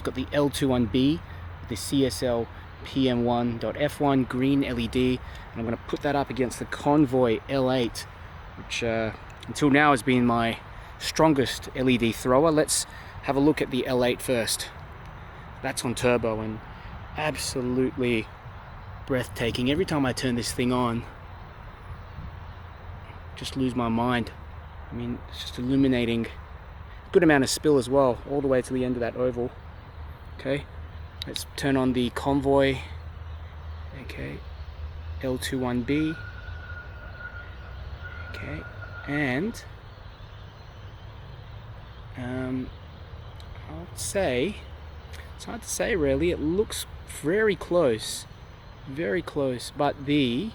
Got the L21B, the CSLPM1.F1 green LED, and I'm going to put that up against the Convoy L8, which until now has been my strongest LED thrower. Let's have a look at the L8 first. That's on turbo and absolutely breathtaking. Every time I turn this thing on, just lose my mind. I mean, it's just illuminating. Good amount of spill as well, all the way to the end of that oval. Okay, let's turn on the Convoy. Okay, L21B. Okay, and I'd say, it's hard to say really, it looks very close, but the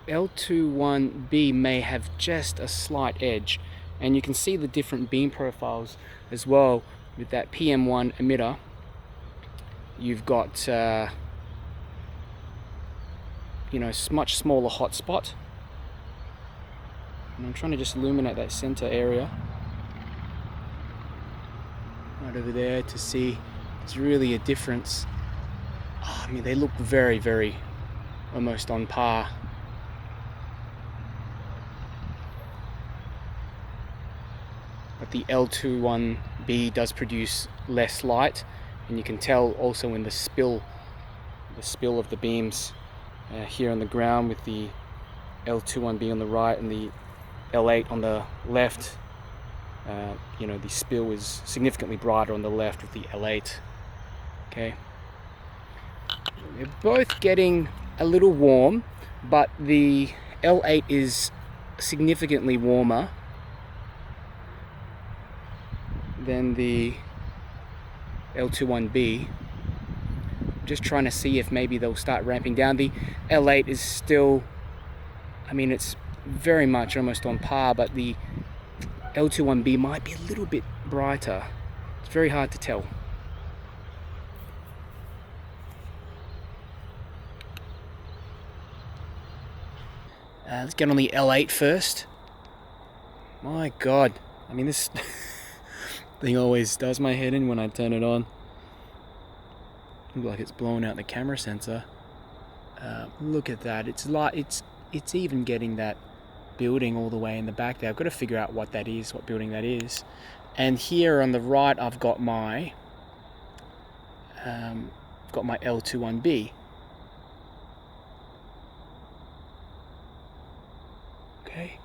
L21B may have just a slight edge, and you can see the different beam profiles as well. With that PM1 emitter, you've got much smaller hotspot, and I'm trying to just illuminate that center area right over there to see there's really a difference. I mean, they look very almost on par. But the L21B does produce less light, and you can tell also in the spill of the beams here on the ground, with the L21B on the right and the L8 on the left. The spill is significantly brighter on the left with the L8. Okay, they're both getting a little warm, but the L8 is significantly warmer than the L21B. Just trying to see if maybe they'll start ramping down. The L8 is still, I mean, it's very much almost on par, but the L21B might be a little bit brighter. It's very hard to tell. Let's get on the L8 first. My God, I mean, this thing always does my head in when I turn it on. Looks like it's blowing out the camera sensor. Look at that. It's even getting that building all the way in the back there. I've got to figure out what that is, what building that is. And here on the right, I've got my L21B. Okay.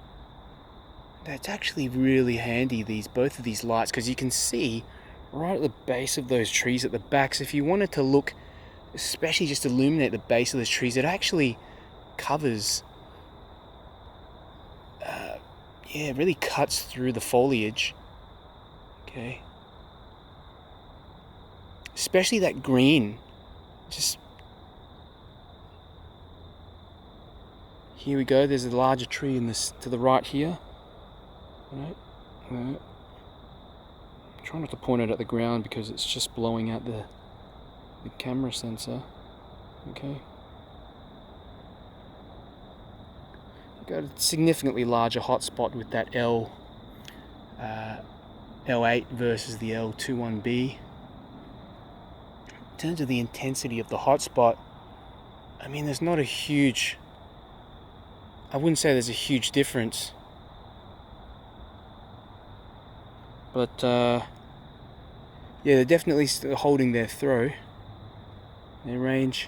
That's actually really handy, both of these lights, because you can see right at the base of those trees at the back. So if you wanted to look, especially just illuminate the base of those trees, it actually covers, it really cuts through the foliage. Okay. Especially that green. Just, here we go, there's a larger tree in this to the right here. Right. Try not to point it at the ground because it's just blowing out the camera sensor. Okay. Got a significantly larger hotspot with that L8 versus the L21B. In terms of the intensity of the hotspot, I mean, there's not a huge, I wouldn't say there's a huge difference. But yeah, they're definitely still holding their throw, their range.